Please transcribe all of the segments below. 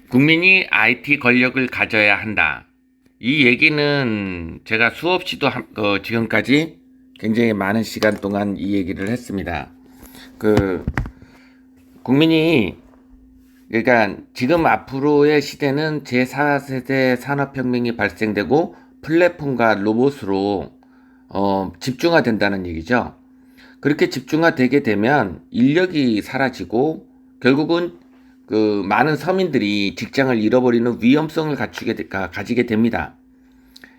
국민이 IT 권력을 가져야 한다. 이 얘기는 제가 수없이도 지금까지 굉장히 많은 시간 동안 이 얘기를 했습니다. 그 국민이 그러니까 지금 앞으로의 시대는 제4세대 산업혁명이 발생되고 플랫폼과 로봇으로 집중화된다는 얘기죠. 그렇게 집중화되게 되면 인력이 사라지고 결국은 그 많은 서민들이 직장을 잃어버리는 위험성을 가지게 됩니다.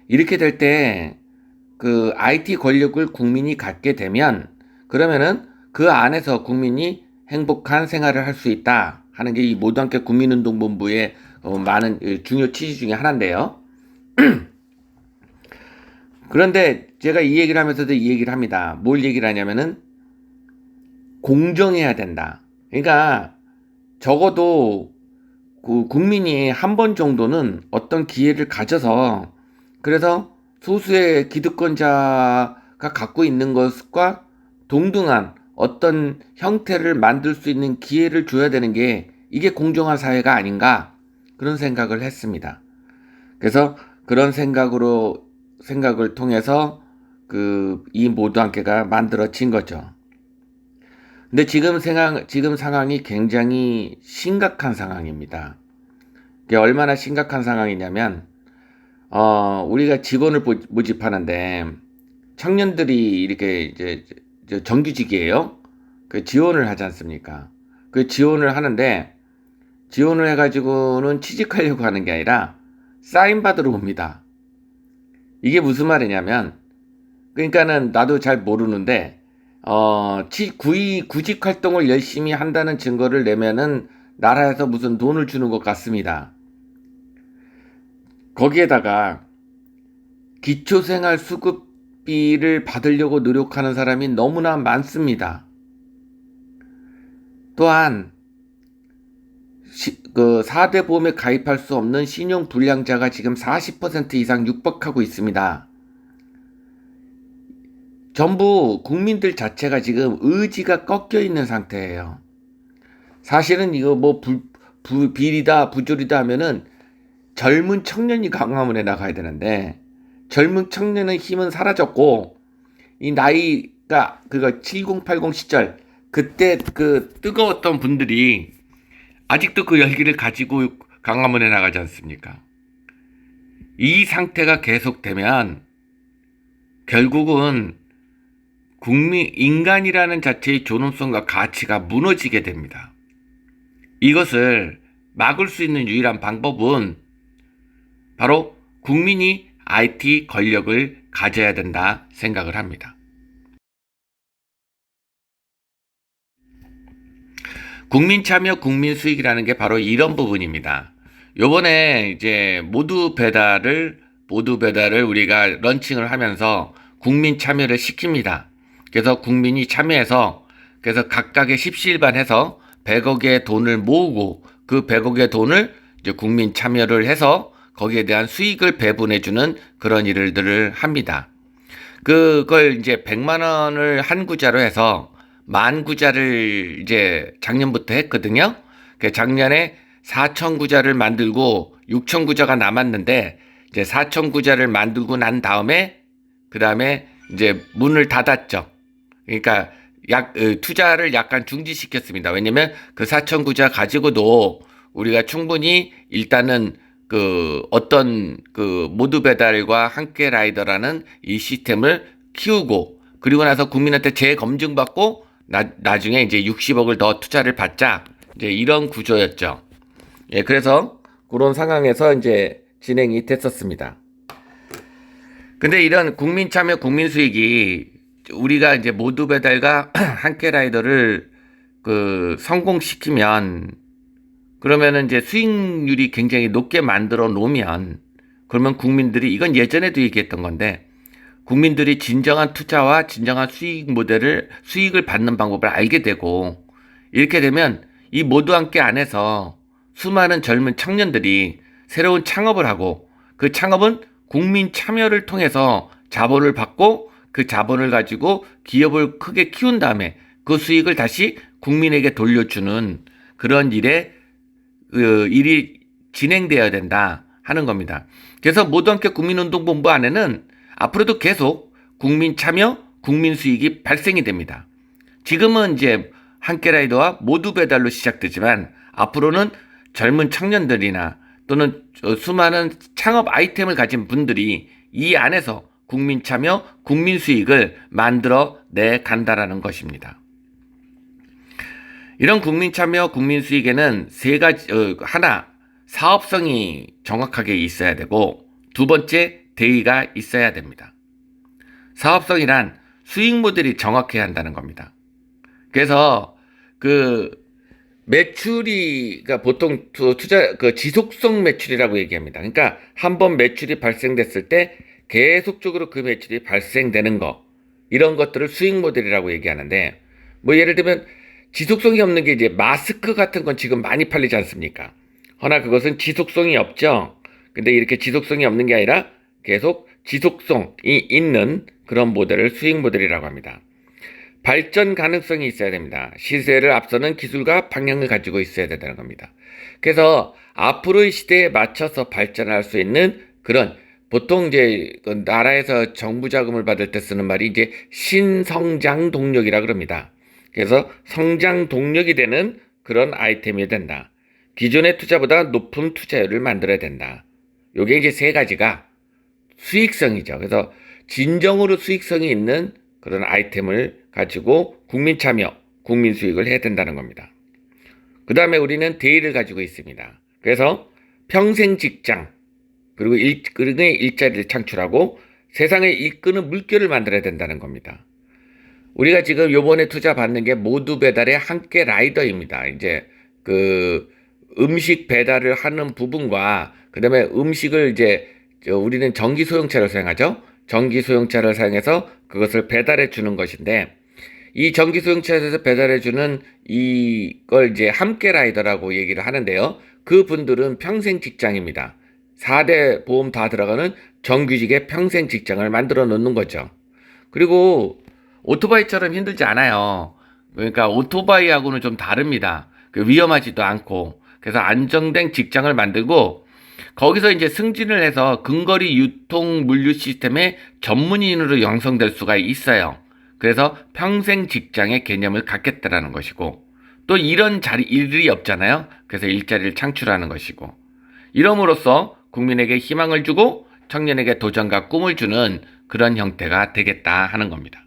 이렇게 될 때 그 IT 권력을 국민이 갖게 되면 그러면은 그 안에서 국민이 행복한 생활을 할 수 있다 하는 게 이 모두 함께 국민운동본부의 많은 중요 취지 중에 하나인데요. 그런데 제가 이 얘기를 하면서도 이 얘기를 합니다. 뭘 얘기를 하냐면은 공정해야 된다. 그러니까 적어도 그 국민이 한 번 정도는 어떤 기회를 가져서 그래서 소수의 기득권자가 갖고 있는 것과 동등한 어떤 형태를 만들 수 있는 기회를 줘야 되는 게 이게 공정한 사회가 아닌가 그런 생각을 했습니다. 그래서 그런 생각을 통해서 이 모두 함께가 만들어진 거죠. 근데 지금 상황이 굉장히 심각한 상황입니다. 이게 얼마나 심각한 상황이냐면, 우리가 직원을 모집하는데, 청년들이 이렇게 이제 정규직이에요. 그 지원을 하지 않습니까? 그 지원을 하는데, 지원을 해가지고는 취직하려고 하는 게 아니라, 사인 받으러 옵니다. 이게 무슨 말이냐면, 그러니까는 나도 잘 모르는데, 구직 활동을 열심히 한다는 증거를 내면은 나라에서 무슨 돈을 주는 것 같습니다. 거기에다가 기초생활수급비를 받으려고 노력하는 사람이 너무나 많습니다. 또한 그 4대 보험에 가입할 수 없는 신용불량자가 지금 40% 이상 육박하고 있습니다. 전부 국민들 자체가 지금 의지가 꺾여 있는 상태예요. 사실은 이거 뭐 비리다 부조리다 하면은 젊은 청년이 광화문에 나가야 되는데 젊은 청년의 힘은 사라졌고 이 나이가 그거 7080 시절 그때 그 뜨거웠던 분들이 아직도 그 열기를 가지고 광화문에 나가지 않습니까? 이 상태가 계속되면 결국은 인간이라는 자체의 존엄성과 가치가 무너지게 됩니다. 이것을 막을 수 있는 유일한 방법은 바로 국민이 IT 권력을 가져야 된다 생각을 합니다. 국민 참여, 국민 수익이라는 게 바로 이런 부분입니다. 요번에 이제 모두 배달을 우리가 런칭을 하면서 국민 참여를 시킵니다. 그래서 국민이 참여해서 그래서 각각의 십시일반해서 100억의 돈을 모으고 그 100억의 돈을 이제 국민 참여를 해서 거기에 대한 수익을 배분해주는 그런 일들을 합니다. 그걸 이제 100만 원을 한 구자로 해서 10,000구자를 이제 작년부터 했거든요. 작년에 4,000구자를 만들고 6,000구자가 남았는데 이제 4,000구자를 만들고 난 다음에 그 다음에 이제 문을 닫았죠. 그러니까 투자를 약간 중지시켰습니다. 왜냐면 그 4,000구자 가지고도 우리가 충분히 일단은 어떤 모두 배달과 함께 라이더라는 이 시스템을 키우고 그리고 나서 국민한테 재검증받고 나중에 이제 60억을 더 투자를 받자 이제 이런 구조였죠. 예, 그래서 그런 상황에서 이제 진행이 됐었습니다. 근데 이런 국민 참여, 국민 수익이 우리가 이제 모두 배달과 함께 라이더를 성공시키면 그러면은 이제 수익률이 굉장히 높게 만들어 놓으면 그러면 국민들이 이건 예전에도 얘기했던 건데 국민들이 진정한 투자와 진정한 수익을 받는 방법을 알게 되고 이렇게 되면 이 모두 함께 안에서 수많은 젊은 청년들이 새로운 창업을 하고 그 창업은 국민 참여를 통해서 자본을 받고 그 자본을 가지고 기업을 크게 키운 다음에 그 수익을 다시 국민에게 돌려주는 그런 일이 진행되어야 된다 하는 겁니다. 그래서 모두 함께 국민운동본부 안에는 앞으로도 계속 국민 참여, 국민 수익이 발생이 됩니다. 지금은 이제 함께라이더와 모두 배달로 시작되지만 앞으로는 젊은 청년들이나 또는 수많은 창업 아이템을 가진 분들이 이 안에서 국민 참여, 국민 수익을 만들어 내 간다라는 것입니다. 이런 국민 참여, 국민 수익에는 세 가지, 하나, 사업성이 정확하게 있어야 되고, 두 번째, 대의가 있어야 됩니다. 사업성이란 수익 모델이 정확해야 한다는 겁니다. 그래서 매출이, 그러니까 보통 지속성 매출이라고 얘기합니다. 그러니까 한번 매출이 발생됐을 때 계속적으로 그 매출이 발생되는 거, 이런 것들을 수익 모델이라고 얘기하는데, 뭐 예를 들면 지속성이 없는 게 이제 마스크 같은 건 지금 많이 팔리지 않습니까? 허나 그것은 지속성이 없죠. 근데 이렇게 지속성이 없는 게 아니라 계속 지속성이 있는 그런 모델을 수익 모델이라고 합니다. 발전 가능성이 있어야 됩니다. 시세를 앞서는 기술과 방향을 가지고 있어야 된다는 겁니다. 그래서 앞으로의 시대에 맞춰서 발전할 수 있는 그런, 보통 이제 나라에서 정부 자금을 받을 때 쓰는 말이 이제 신성장 동력이라 그럽니다. 그래서 성장 동력이 되는 그런 아이템이 된다. 기존의 투자보다 높은 투자율을 만들어야 된다. 요게 이제 세 가지가 수익성이죠. 그래서 진정으로 수익성이 있는 그런 아이템을 가지고 국민 참여, 국민 수익을 해야 된다는 겁니다. 그 다음에 우리는 대의를 가지고 있습니다. 그래서 평생 직장, 그리고 일꾼의 일자리를 창출하고 세상을 이끄는 물결을 만들어야 된다는 겁니다. 우리가 지금 요번에 투자 받는 게 모두 배달의 함께 라이더입니다. 이제 음식 배달을 하는 부분과 그다음에 음식을 이제 우리는 전기 소형차를 사용하죠. 전기 소형차를 사용해서 그것을 배달해 주는 것인데, 이 전기 소형차에서 배달해 주는 이걸 이제 함께 라이더라고 얘기를 하는데요. 그 분들은 평생 직장입니다. 4대 보험 다 들어가는 정규직의 평생 직장을 만들어 놓는 거죠. 그리고 오토바이처럼 힘들지 않아요. 그러니까 오토바이하고는 좀 다릅니다. 위험하지도 않고. 그래서 안정된 직장을 만들고 거기서 이제 승진을 해서 근거리 유통 물류 시스템의 전문인으로 양성될 수가 있어요. 그래서 평생 직장의 개념을 갖겠다라는 것이고, 또 이런 일이 없잖아요. 그래서 일자리를 창출하는 것이고, 이럼으로써 국민에게 희망을 주고 청년에게 도전과 꿈을 주는 그런 형태가 되겠다 하는 겁니다.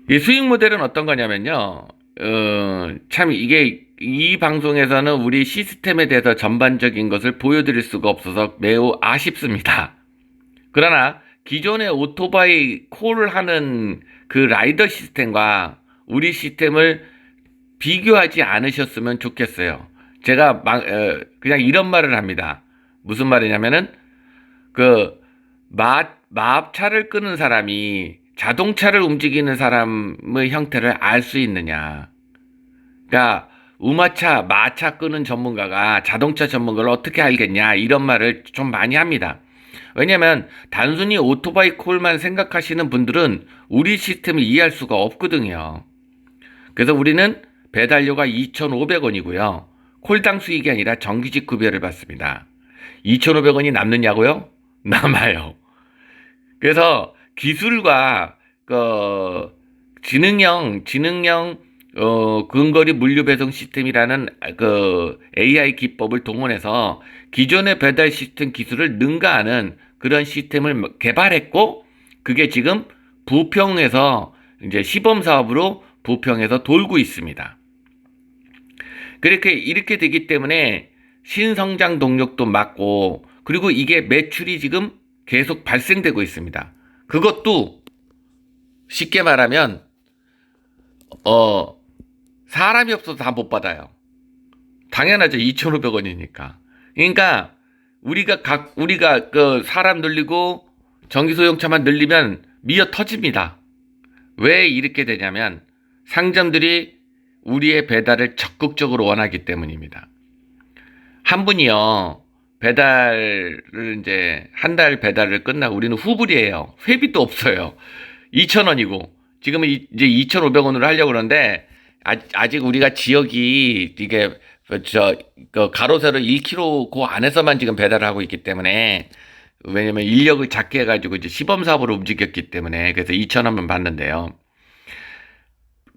이 수익 모델은 어떤 거냐면요. 참 이 방송에서는 우리 시스템에 대해서 전반적인 것을 보여드릴 수가 없어서 매우 아쉽습니다. 그러나 기존의 오토바이 콜을 하는 그 라이더 시스템과 우리 시스템을 비교하지 않으셨으면 좋겠어요. 제가 그냥 이런 말을 합니다. 무슨 말이냐면은 마차를 끄는 사람이 자동차를 움직이는 사람의 형태를 알 수 있느냐. 그러니까 마차 끄는 전문가가 자동차 전문가를 어떻게 알겠냐, 이런 말을 좀 많이 합니다. 왜냐면 단순히 오토바이 콜만 생각하시는 분들은 우리 시스템을 이해할 수가 없거든요. 그래서 우리는 배달료가 2,500원이고요. 콜당 수익이 아니라 정규직 급여를 받습니다. 2,500원이 남느냐고요? 남아요. 그래서 기술과 지능형 근거리 물류 배송 시스템이라는 AI 기법을 동원해서 기존의 배달 시스템 기술을 능가하는 그런 시스템을 개발했고, 그게 지금 부평에서 이제 시범 사업으로 부평에서 돌고 있습니다. 이렇게 되기 때문에 신성장 동력도 맞고, 그리고 이게 매출이 지금 계속 발생되고 있습니다. 그것도 쉽게 말하면 사람이 없어서 다 못 받아요. 당연하죠. 2,500원이니까. 그러니까 우리가 사람 늘리고 전기소형차만 늘리면 미어 터집니다. 왜 이렇게 되냐면 상점들이 우리의 배달을 적극적으로 원하기 때문입니다. 한 분이요, 배달을 이제 한 달 배달을 끝나고, 우리는 후불이에요. 회비도 없어요. 2,000원이고 지금은 이제 2,500원으로 하려고 그러는데, 아직 우리가 지역이 이게 그 가로 세로 1km 그 안에서만 지금 배달을 하고 있기 때문에 왜냐면 인력을 작게 해가지고 이제 시범 사업으로 움직였기 때문에 그래서 2,000원만 받는데요.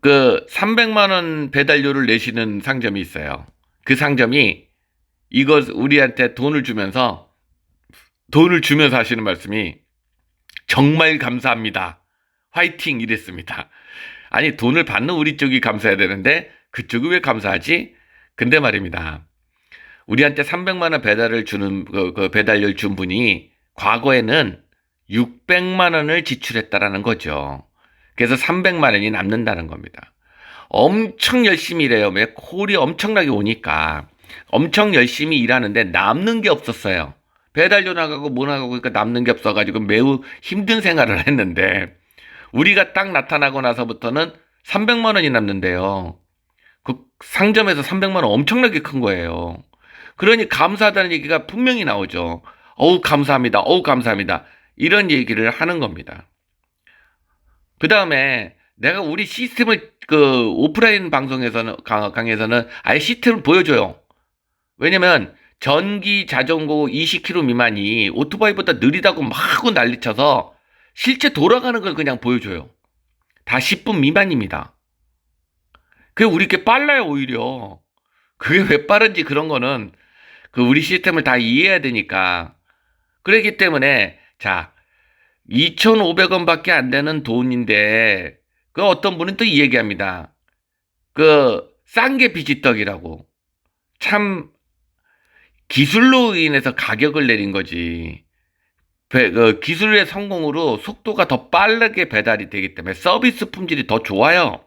그 300만 원 배달료를 내시는 상점이 있어요. 그 상점이 이것 우리한테 돈을 주면서 하시는 말씀이 정말 감사합니다. 화이팅 이랬습니다. 아니 돈을 받는 우리 쪽이 감사해야 되는데 그쪽이 왜 감사하지? 근데 말입니다. 우리한테 300만 원 배달을 주는 그 배달료를 준 분이 과거에는 600만 원을 지출했다라는 거죠. 그래서 300만 원이 남는다는 겁니다. 엄청 열심히 일해요. 왜 콜이 엄청나게 오니까 엄청 열심히 일하는데 남는 게 없었어요. 배달료 나가고 뭐 나가고 그러니까 남는 게 없어가지고 매우 힘든 생활을 했는데 우리가 딱 나타나고 나서부터는 300만 원이 남는데요. 그 상점에서 300만 원 엄청나게 큰 거예요. 그러니 감사하다는 얘기가 분명히 나오죠. 어우 감사합니다. 어우 감사합니다. 이런 얘기를 하는 겁니다. 그 다음에 내가 우리 시스템을 그 오프라인 방송에서는 강의에서는 아예 시스템을 보여줘요. 왜냐면 전기 자전거 20km 미만이 오토바이보다 느리다고 막 하고 난리쳐서 실제 돌아가는 걸 그냥 보여줘요. 다 10분 미만입니다. 그게 우리 게 빨라요 오히려. 그게 왜 빠른지 그런 거는 그 우리 시스템을 다 이해해야 되니까. 그렇기 때문에 자 2,500원밖에 안 되는 돈인데 그 어떤 분은 또 이 얘기합니다. 그 싼 게 비지떡이라고. 참 기술로 인해서 가격을 내린 거지. 기술의 성공으로 속도가 더 빠르게 배달이 되기 때문에 서비스 품질이 더 좋아요.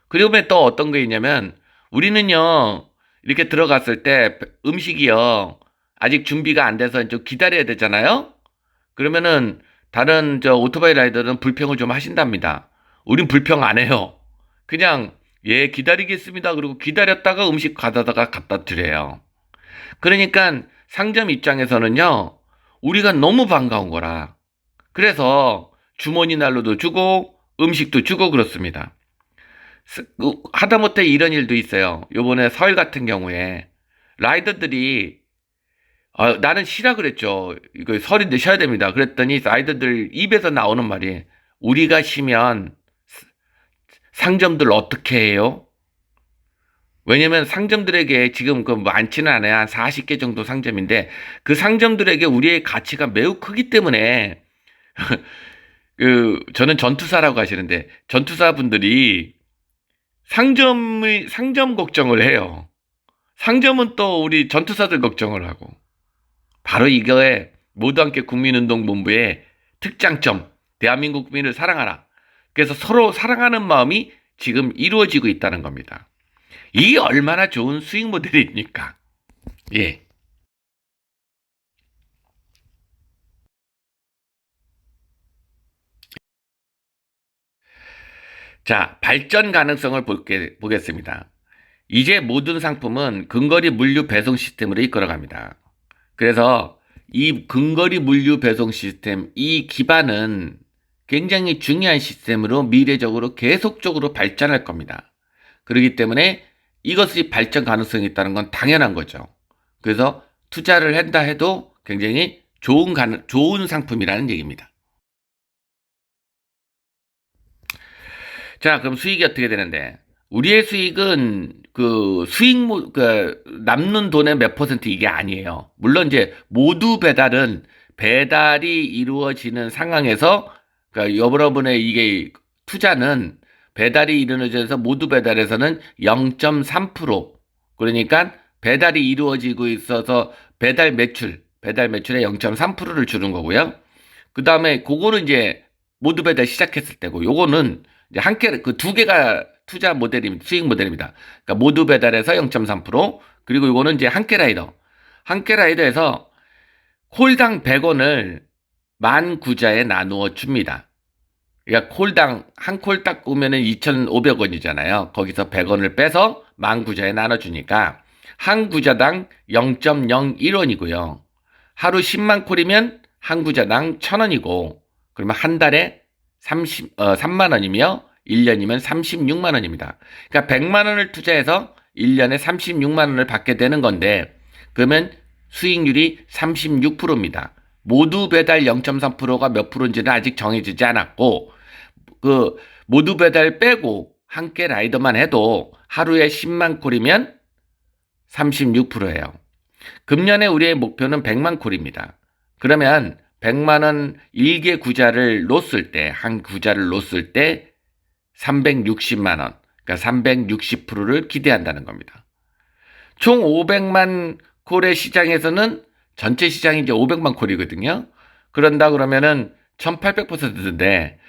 그리고 또 어떤 게 있냐면 우리는요 이렇게 들어갔을 때 음식이요 아직 준비가 안 돼서 좀 기다려야 되잖아요. 그러면은 다른 오토바이 라이더는 불평을 좀 하신답니다. 우린 불평 안 해요. 그냥 예 기다리겠습니다. 그리고 기다렸다가 음식 가져다가 갖다 드려요. 그러니까 상점 입장에서는요 우리가 너무 반가운 거라. 그래서 주머니 난로도 주고 음식도 주고 그렇습니다. 하다못해 이런 일도 있어요. 요번에 설 같은 경우에 라이더들이 나는 쉬라 그랬죠. 이거 설인데 쉬어야 됩니다. 그랬더니 라이더들 입에서 나오는 말이 우리가 쉬면 상점들 어떻게 해요? 왜냐면 상점들에게 지금 그 많지는 않아요. 한 40개 정도 상점인데 그 상점들에게 우리의 가치가 매우 크기 때문에 저는 전투사라고 하시는데 전투사 분들이 상점 걱정을 해요. 상점은 또 우리 전투사들 걱정을 하고. 바로 이거에 모두 함께 국민운동본부의 특장점, 대한민국 국민을 사랑하라. 그래서 서로 사랑하는 마음이 지금 이루어지고 있다는 겁니다. 이게 얼마나 좋은 수익 모델입니까? 예. 자, 발전 가능성을 보겠습니다. 이제 모든 상품은 근거리 물류 배송 시스템으로 이끌어갑니다. 그래서 이 근거리 물류 배송 시스템, 이 기반은 굉장히 중요한 시스템으로 미래적으로 계속적으로 발전할 겁니다. 그렇기 때문에 이것이 발전 가능성이 있다는 건 당연한 거죠. 그래서 투자를 한다 해도 굉장히 좋은 상품이라는 얘기입니다. 자, 그럼 수익이 어떻게 되는데? 우리의 수익은 남는 돈의 몇 퍼센트 이게 아니에요. 물론 이제 모두 배달이 이루어지는 상황에서 그러니까 여러분의 이게 투자는 배달이 이루어져서 모두 배달에서는 0.3% 그러니까 배달이 이루어지고 있어서 배달 매출의 0.3%를 주는 거고요. 그 다음에 그거는 이제 모두 배달 시작했을 때고 요거는 이제 그 두 개가 투자 모델입니다. 수익 모델입니다. 그러니까 모두 배달에서 0.3% 그리고 요거는 이제 한끼라이더에서 콜당 100원을 만 구자에 나누어 줍니다. 그러니까 콜당 한 콜 딱 오면은 2,500원이잖아요. 거기서 100원을 빼서 만 구자에 나눠주니까 한 구자당 0.01원이고요. 하루 10만 콜이면 한 구자당 1,000원이고 그러면 한 달에 3만 원이며 1년이면 36만 원입니다. 그러니까 100만 원을 투자해서 1년에 36만 원을 받게 되는 건데 그러면 수익률이 36%입니다. 모두 배달 0.3%가 몇 프로인지는 아직 정해지지 않았고 그 모두 배달 빼고 한끼 라이더만 해도 하루에 10만 콜이면 36%예요. 금년에 우리의 목표는 100만 콜입니다. 그러면 100만 원 1개 구자를 놓았을 때, 한 구자를 놓았을 때 360만 원, 그러니까 360%를 기대한다는 겁니다. 총 500만 콜의 시장에서는 전체 시장이 이제 500만 콜이거든요. 그런다 그러면은 1800%인데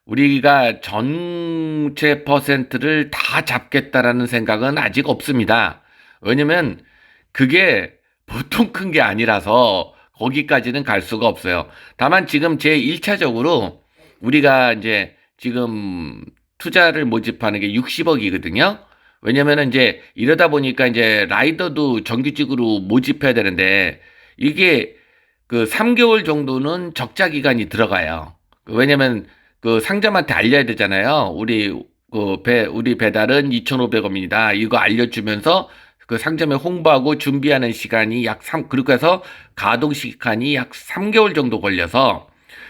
우리가 전체 퍼센트를 다 잡겠다라는 생각은 아직 없습니다. 왜냐면 그게 보통 큰 게 아니라서 거기까지는 갈 수가 없어요. 다만 지금 제 1차적으로 우리가 이제 지금 투자를 모집하는 게 60억이거든요. 왜냐면은 이제 이러다 보니까 이제 라이더도 정규직으로 모집해야 되는데 이게 그 3개월 정도는 적자 기간이 들어가요. 왜냐면 그 상점한테 알려야 되잖아요. 우리 배달은 2,500원입니다. 이거 알려주면서 그 상점에 홍보하고 준비하는 시간이 그렇게 해서 가동 시간이 약 3개월 정도 걸려서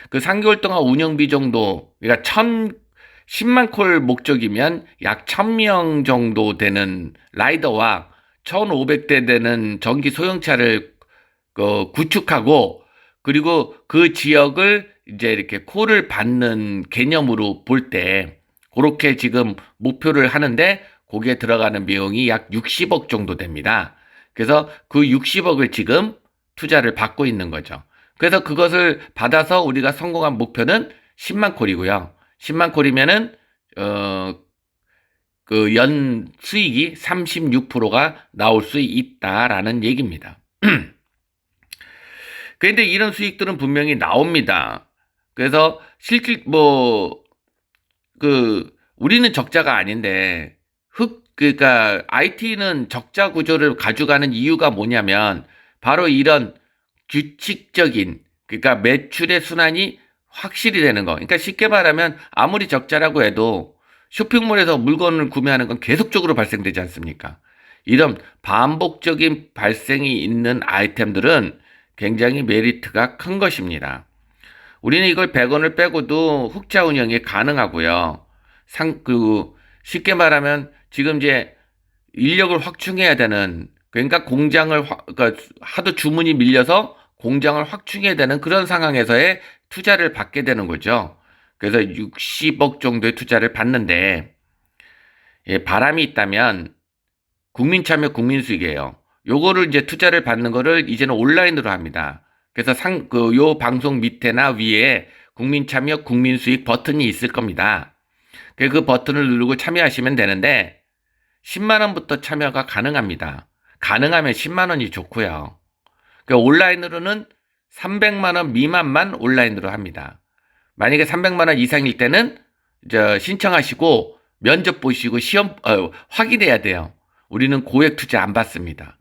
그 3개월 동안 운영비 정도, 그러니까 10만 콜 목적이면 약 1000명 정도 되는 라이더와 1500대 되는 전기 소형차를 구축하고 그리고 그 지역을 이제 이렇게 콜을 받는 개념으로 볼 때 그렇게 지금 목표를 하는데 거기에 들어가는 비용이 약 60억 정도 됩니다. 그래서 그 60억을 지금 투자를 받고 있는 거죠. 그래서 그것을 받아서 우리가 성공한 목표는 10만 콜이고요. 10만 콜이면은 그 연 수익이 36%가 나올 수 있다라는 얘기입니다. 그런데 이런 수익들은 분명히 나옵니다. 그래서 실질 우리는 적자가 아닌데 그러니까 IT는 적자 구조를 가져가는 이유가 뭐냐면 바로 이런 규칙적인 그러니까 매출의 순환이 확실히 되는 거. 그러니까 쉽게 말하면 아무리 적자라고 해도 쇼핑몰에서 물건을 구매하는 건 계속적으로 발생되지 않습니까? 이런 반복적인 발생이 있는 아이템들은 굉장히 메리트가 큰 것입니다. 우리는 이걸 100원을 빼고도 흑자 운영이 가능하고요. 쉽게 말하면 지금 이제 인력을 확충해야 되는 그러니까 그러니까 하도 주문이 밀려서 공장을 확충해야 되는 그런 상황에서의 투자를 받게 되는 거죠. 그래서 60억 정도의 투자를 받는데 바람이 있다면 국민참여 국민수익이에요. 요거를 이제 투자를 받는 거를 이제는 온라인으로 합니다. 그래서 요 방송 밑에나 위에 국민참여 국민수익 버튼이 있을 겁니다. 그 버튼을 누르고 참여하시면 되는데 10만 원부터 참여가 가능합니다. 가능하면 10만 원이 좋고요. 온라인으로는 300만 원 미만만 온라인으로 합니다. 만약에 300만 원 이상일 때는 신청하시고 면접 보시고 시험 확인해야 돼요. 우리는 고액 투자 안 받습니다.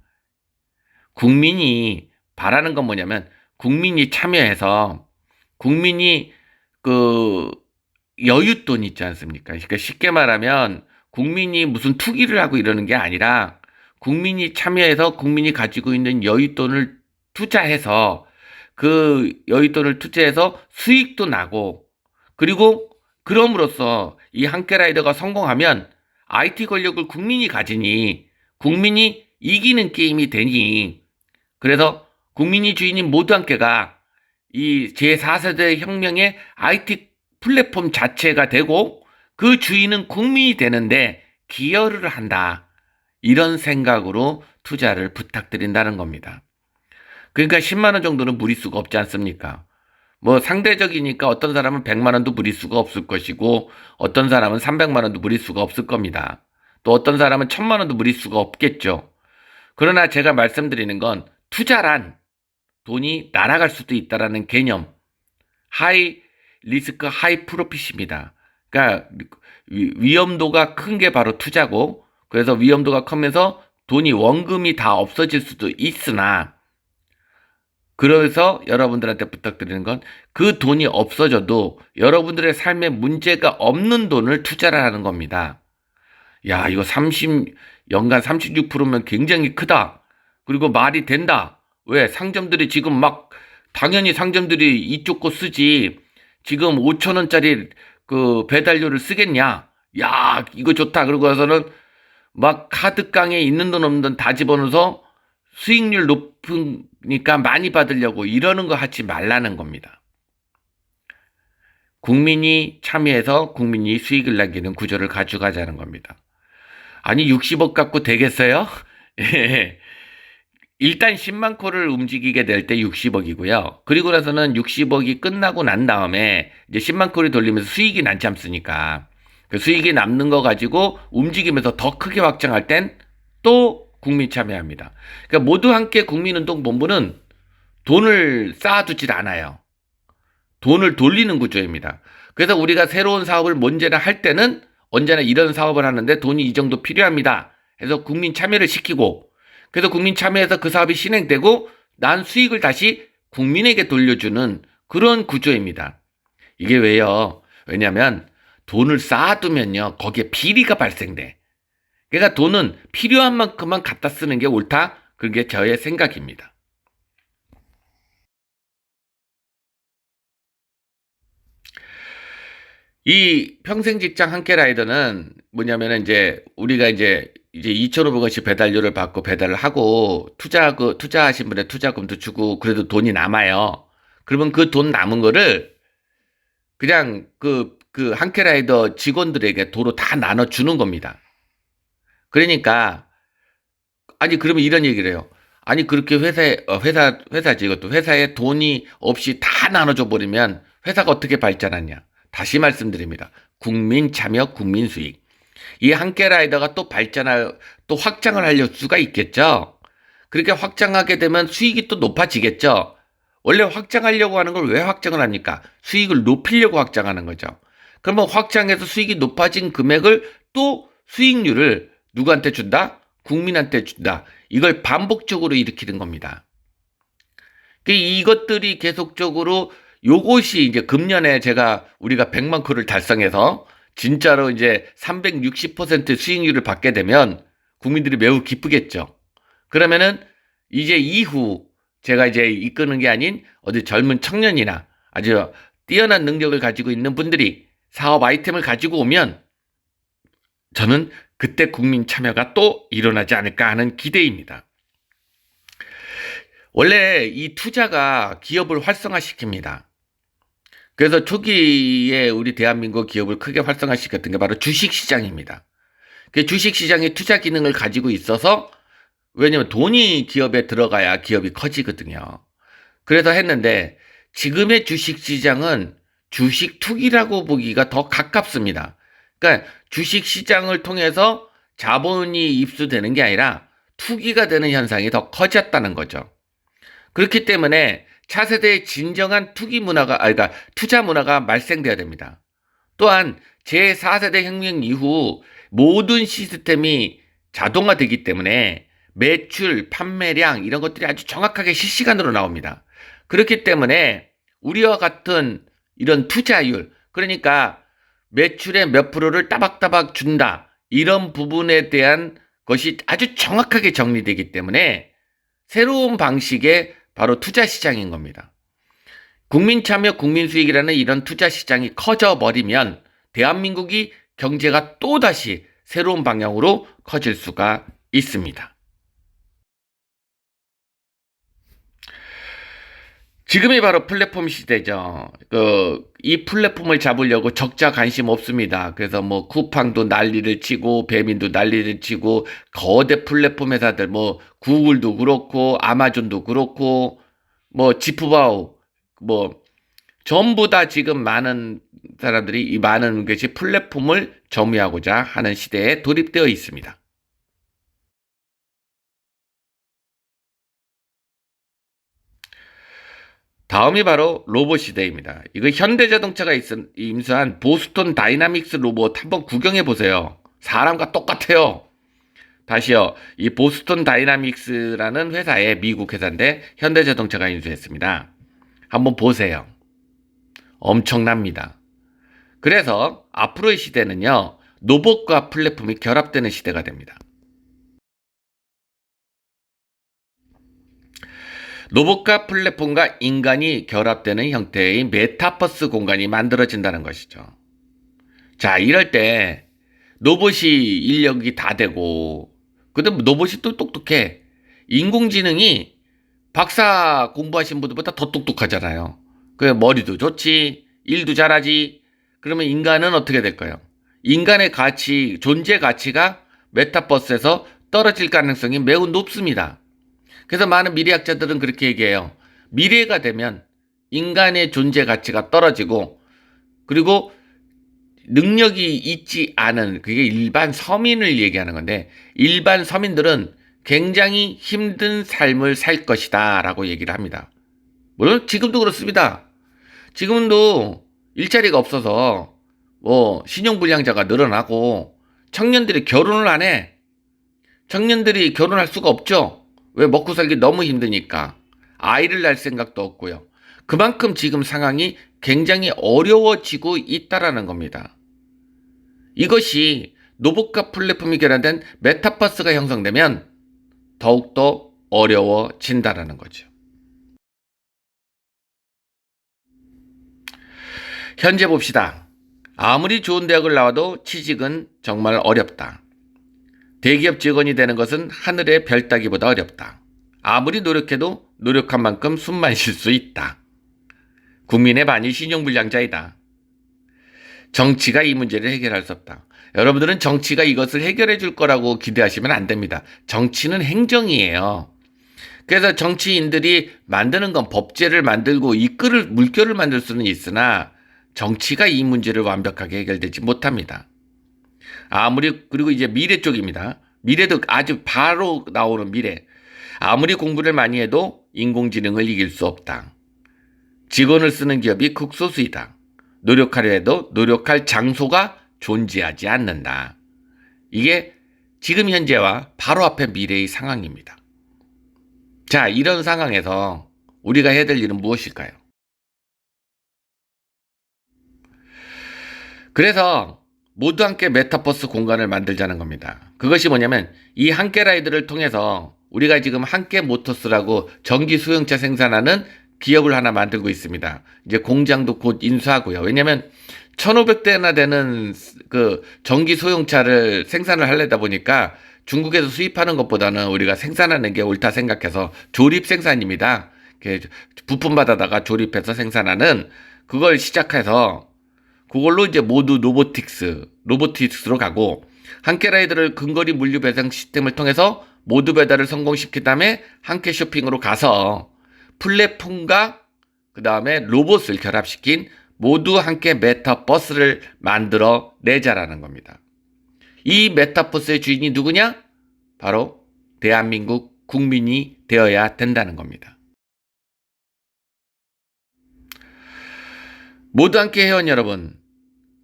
국민이 바라는 건 뭐냐면 국민이 참여해서 국민이 여윳돈 있지 않습니까? 그러니까 쉽게 말하면 국민이 무슨 투기를 하고 이러는 게 아니라 국민이 참여해서 국민이 가지고 있는 여윳돈을 투자해서 그 여윳돈을 투자해서 수익도 나고 그리고 그럼으로써 이 한캐라이더가 성공하면 IT 권력을 국민이 가지니 국민이 이기는 게임이 되니 그래서 국민이 주인인 모두 함께가 이 제4세대 혁명의 IT 플랫폼 자체가 되고 그 주인은 국민이 되는데 기여를 한다. 이런 생각으로 투자를 부탁드린다는 겁니다. 그러니까 10만 원 정도는 무리수가 없지 않습니까? 상대적이니까 어떤 사람은 100만 원도 무리수가 없을 것이고 어떤 사람은 300만 원도 무리수가 없을 겁니다. 또 어떤 사람은 1000만 원도 무리수가 없겠죠. 그러나 제가 말씀드리는 건 투자란 돈이 날아갈 수도 있다라는 개념. 하이 리스크 하이 프로핏입니다. 그러니까 위험도가 큰 게 바로 투자고 그래서 위험도가 크면서 돈이 원금이 다 없어질 수도 있으나 그래서 여러분들한테 부탁드리는 건 그 돈이 없어져도 여러분들의 삶에 문제가 없는 돈을 투자를 하는 겁니다. 야, 이거 연간 36%면 굉장히 크다. 그리고 말이 된다. 왜? 상점들이 지금 당연히 상점들이 이쪽 거 쓰지. 지금 5,000원짜리 그 배달료를 쓰겠냐? 야, 이거 좋다. 그러고 나서는 카드깡에 있는 돈 없는 돈 다 집어넣어서 수익률 높으니까 많이 받으려고 이러는 거 하지 말라는 겁니다. 국민이 참여해서 국민이 수익을 남기는 구조를 가져가자는 겁니다. 아니 60억 갖고 되겠어요? 일단 10만 코를 움직이게 될 때 60억이고요. 그리고 나서는 60억이 끝나고 난 다음에 이제 10만 코를 돌리면서 수익이 남지 않습니까? 그 수익이 남는 거 가지고 움직이면서 더 크게 확장할 땐 또 국민 참여합니다. 그러니까 모두 함께 국민운동본부는 돈을 쌓아두질 않아요. 돈을 돌리는 구조입니다. 그래서 우리가 새로운 사업을 언제나 할 때는 언제나 이런 사업을 하는데 돈이 이 정도 필요합니다. 해서 국민 참여를 시키고 그래서 국민 참여해서 그 사업이 진행되고 난 수익을 다시 국민에게 돌려주는 그런 구조입니다. 이게 왜요? 왜냐하면 돈을 쌓아두면요. 거기에 비리가 발생돼. 그러니까 돈은 필요한 만큼만 갖다 쓰는 게 옳다. 그게 저의 생각입니다. 이 평생 직장 함께 라이더는 뭐냐면은 우리가 이제 2,500원씩 배달료를 받고 배달을 하고 투자하신 분의 투자금도 주고 그래도 돈이 남아요. 그러면 그 돈 남은 거를 그냥 그 함께 라이더 직원들에게 도로 다 나눠주는 겁니다. 그러니까 아니 그러면 이런 얘기를 해요. 아니 그렇게 회사지 이것도 회사에 돈이 없이 다 나눠줘 버리면 회사가 어떻게 발전하냐. 다시 말씀드립니다. 국민 참여, 국민 수익. 이 함께 라이더가 또 확장을 하려 수가 있겠죠. 그렇게 확장하게 되면 수익이 또 높아지겠죠. 원래 확장하려고 하는 걸 왜 확장을 합니까? 수익을 높이려고 확장하는 거죠. 그러면 확장해서 수익이 높아진 금액을 또 수익률을 누구한테 준다? 국민한테 준다. 이걸 반복적으로 일으키는 겁니다. 이것들이 계속적으로 요것이 이제 금년에 우리가 100만 코를 달성해서 진짜로 이제 360% 수익률을 받게 되면 국민들이 매우 기쁘겠죠. 그러면은 이제 이후 제가 이제 이끄는 게 아닌 어디 젊은 청년이나 아주 뛰어난 능력을 가지고 있는 분들이 사업 아이템을 가지고 오면 저는 그때 국민 참여가 또 일어나지 않을까 하는 기대입니다. 원래 이 투자가 기업을 활성화시킵니다. 그래서 초기에 우리 대한민국 기업을 크게 활성화시켰던 게 바로 주식시장입니다. 그 주식시장이 투자 기능을 가지고 있어서 왜냐면 돈이 기업에 들어가야 기업이 커지거든요. 그래서 했는데 지금의 주식시장은 주식 투기라고 보기가 더 가깝습니다. 그러니까 주식시장을 통해서 자본이 입수되는 게 아니라 투기가 되는 현상이 더 커졌다는 거죠. 그렇기 때문에 차세대의 진정한 투자 문화가 말생돼야 됩니다. 또한 제4세대 혁명 이후 모든 시스템이 자동화되기 때문에 매출, 판매량 이런 것들이 아주 정확하게 실시간으로 나옵니다. 그렇기 때문에 우리와 같은 이런 투자율, 그러니까 매출의 몇 프로를 따박따박 준다. 이런 부분에 대한 것이 아주 정확하게 정리되기 때문에 새로운 방식의 바로 투자 시장인 겁니다. 국민 참여, 국민 수익이라는 이런 투자 시장이 커져버리면 대한민국이 경제가 또다시 새로운 방향으로 커질 수가 있습니다. 지금이 바로 플랫폼 시대죠. 이 플랫폼을 잡으려고 적자 관심 없습니다. 그래서 쿠팡도 난리를 치고, 배민도 난리를 치고, 거대 플랫폼 회사들, 구글도 그렇고, 아마존도 그렇고, 지프바오, 전부 다 지금 많은 사람들이 이 많은 것이 플랫폼을 점유하고자 하는 시대에 돌입되어 있습니다. 다음이 바로 로봇 시대입니다. 이거 현대자동차가 임수한 보스턴 다이나믹스 로봇 한번 구경해 보세요. 사람과 똑같아요. 다시요. 이 보스턴 다이나믹스라는 회사에 미국 회사인데 현대자동차가 인수했습니다. 한번 보세요. 엄청납니다. 그래서 앞으로의 시대는요. 로봇과 플랫폼이 결합되는 시대가 됩니다. 로봇과 플랫폼과 인간이 결합되는 형태의 메타버스 공간이 만들어진다는 것이죠. 자, 이럴 때 로봇이 인력이 다 되고 근데 로봇이 또 똑똑해. 인공지능이 박사 공부하신 분들보다 더 똑똑하잖아요. 그 머리도 좋지, 일도 잘하지. 그러면 인간은 어떻게 될까요? 인간의 가치, 존재 가치가 메타버스에서 떨어질 가능성이 매우 높습니다. 그래서 많은 미래학자들은 그렇게 얘기해요. 미래가 되면 인간의 존재 가치가 떨어지고 그리고 능력이 있지 않은 그게 일반 서민을 얘기하는 건데 일반 서민들은 굉장히 힘든 삶을 살 것이다 라고 얘기를 합니다. 물론 지금도 그렇습니다. 지금도 일자리가 없어서 신용불량자가 늘어나고 청년들이 결혼을 안 해. 청년들이 결혼할 수가 없죠. 왜? 먹고 살기 너무 힘드니까. 아이를 낳을 생각도 없고요. 그만큼 지금 상황이 굉장히 어려워지고 있다라는 겁니다. 이것이 로봇과 플랫폼이 결합된 메타버스가 형성되면 더욱더 어려워진다라는 거죠. 현재 봅시다. 아무리 좋은 대학을 나와도 취직은 정말 어렵다. 대기업 직원이 되는 것은 하늘의 별 따기보다 어렵다. 아무리 노력해도 노력한 만큼 숨만 쉴 수 있다. 국민의 반이 신용불량자이다. 정치가 이 문제를 해결할 수 없다. 여러분들은 정치가 이것을 해결해 줄 거라고 기대하시면 안 됩니다. 정치는 행정이에요. 그래서 정치인들이 만드는 건 법제를 만들고 이끌을 물결을 만들 수는 있으나 정치가 이 문제를 완벽하게 해결되지 못합니다. 그리고 이제 미래 쪽입니다. 미래도 아주 바로 나오는 미래. 아무리 공부를 많이 해도 인공지능을 이길 수 없다. 직원을 쓰는 기업이 극소수이다. 노력하려 해도 노력할 장소가 존재하지 않는다. 이게 지금 현재와 바로 앞에 미래의 상황입니다. 자, 이런 상황에서 우리가 해야 될 일은 무엇일까요? 그래서 모두 함께 메타버스 공간을 만들자는 겁니다. 그것이 뭐냐면 이 함께 라이드를 통해서 우리가 지금 함께 모터스라고 전기 수용차 생산하는 기업을 하나 만들고 있습니다. 이제 공장도 곧 인수하고요. 왜냐면 1,500대나 되는 그 전기 소형차를 생산을 하려다 보니까 중국에서 수입하는 것보다는 우리가 생산하는 게 옳다 생각해서 조립 생산입니다. 부품 받아다가 조립해서 생산하는 그걸 시작해서 그걸로 이제 모두 로보틱스로 가고 한케라이드를 근거리 물류 배송 시스템을 통해서 모두 배달을 성공시킨 다음에 한케 쇼핑으로 가서 플랫폼과 그 다음에 로봇을 결합시킨 모두 함께 메타버스를 만들어 내자라는 겁니다. 이 메타버스의 주인이 누구냐? 바로 대한민국 국민이 되어야 된다는 겁니다. 모두 함께 회원 여러분,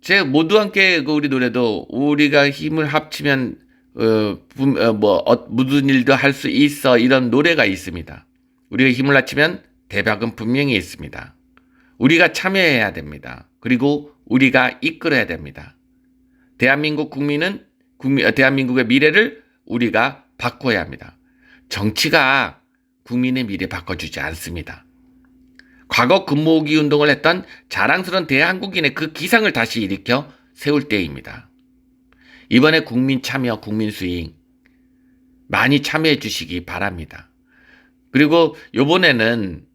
제 모두 함께 우리 노래도 우리가 힘을 합치면 무슨 일도 할 수 있어 이런 노래가 있습니다. 우리가 힘을 합치면 대박은 분명히 있습니다. 우리가 참여해야 됩니다. 그리고 우리가 이끌어야 됩니다. 대한민국의 미래를 우리가 바꿔야 합니다. 정치가 국민의 미래 바꿔주지 않습니다. 과거 금모으기 운동을 했던 자랑스러운 대한민국인의 그 기상을 다시 일으켜 세울 때입니다. 이번에 국민 참여, 국민 수익 많이 참여해 주시기 바랍니다. 그리고 이번에는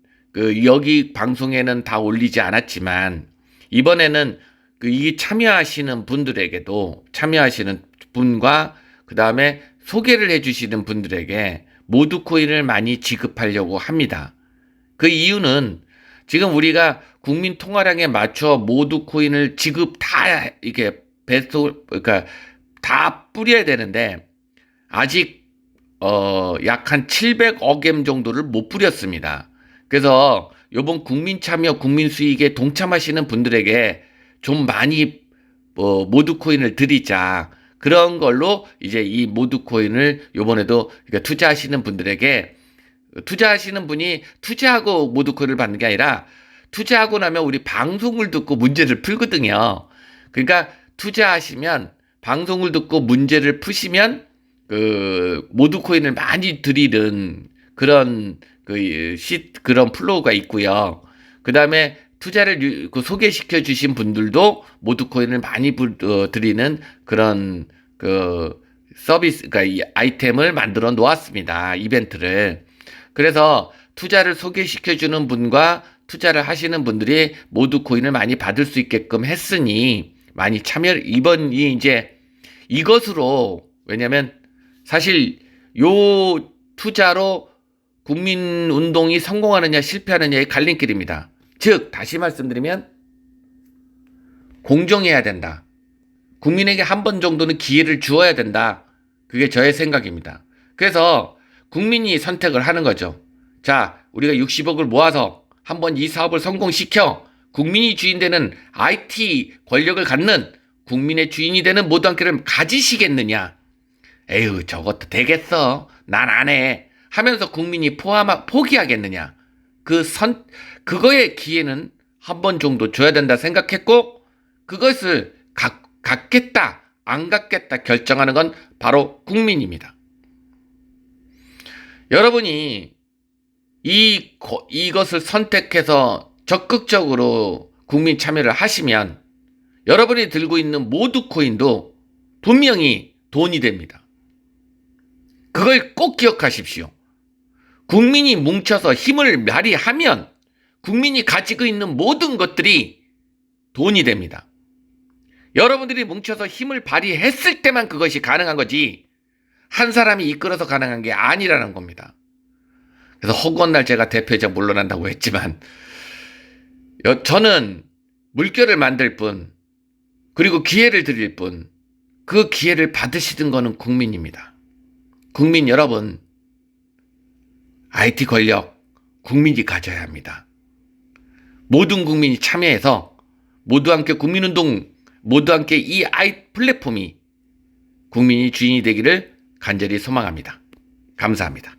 여기 방송에는 다 올리지 않았지만 이번에는 이 참여하시는 분들에게도 참여하시는 분과 그 다음에 소개를 해주시는 분들에게 모두 코인을 많이 지급하려고 합니다. 그 이유는 지금 우리가 국민 통화량에 맞춰 모두 코인을 지급 다 이렇게 그러니까 다 뿌려야 되는데 아직 약 한 700억 엔 정도를 못 뿌렸습니다. 그래서 이번 국민 참여, 국민 수익에 동참하시는 분들에게 좀 많이 모두 코인을 드리자. 그런 걸로 이제 이 모두 코인을 요번에도 그러니까 투자하시는 분들에게 투자하시는 분이 투자하고 모두 코인을 받는 게 아니라 투자하고 나면 우리 방송을 듣고 문제를 풀거든요. 그러니까 투자하시면 방송을 듣고 문제를 푸시면 그 모두 코인을 많이 드리는 그런 그런 플로우가 있고요. 그다음에 투자를 소개시켜 주신 분들도 모두 코인을 많이 드리는 그런 그 서비스, 그러니까 이 아이템을 만들어 놓았습니다. 이벤트를. 그래서 투자를 소개시켜 주는 분과 투자를 하시는 분들이 모두 코인을 많이 받을 수 있게끔 했으니 많이 이번이 이제 이것으로, 왜냐면 사실 요 투자로 국민운동이 성공하느냐 실패하느냐의 갈림길입니다. 즉 다시 말씀드리면 공정해야 된다. 국민에게 한 번 정도는 기회를 주어야 된다. 그게 저의 생각입니다. 그래서 국민이 선택을 하는 거죠. 자, 우리가 60억을 모아서 한번 이 사업을 성공시켜 국민이 주인되는 IT 권력을 갖는 국민의 주인이 되는 모두 함께를 가지시겠느냐. 에휴, 저것도 되겠어. 난 안 해. 하면서 국민이 포기하겠느냐. 그거의 기회는 한 번 정도 줘야 된다 생각했고, 그것을 갖겠다, 안 갖겠다 결정하는 건 바로 국민입니다. 여러분이 이것을 선택해서 적극적으로 국민 참여를 하시면 여러분이 들고 있는 모두 코인도 분명히 돈이 됩니다. 그걸 꼭 기억하십시오. 국민이 뭉쳐서 힘을 발휘하면 국민이 가지고 있는 모든 것들이 돈이 됩니다. 여러분들이 뭉쳐서 힘을 발휘했을 때만 그것이 가능한 거지 한 사람이 이끌어서 가능한 게 아니라는 겁니다. 그래서 허구한 날 제가 대표이사 물러난다고 했지만 저는 물결을 만들 뿐, 그리고 기회를 드릴 뿐, 그 기회를 받으시던 거는 국민입니다. 국민 여러분, IT 권력 국민이 가져야 합니다. 모든 국민이 참여해서 모두 함께 국민운동, 모두 함께 이 플랫폼이 국민이 주인이 되기를 간절히 소망합니다. 감사합니다.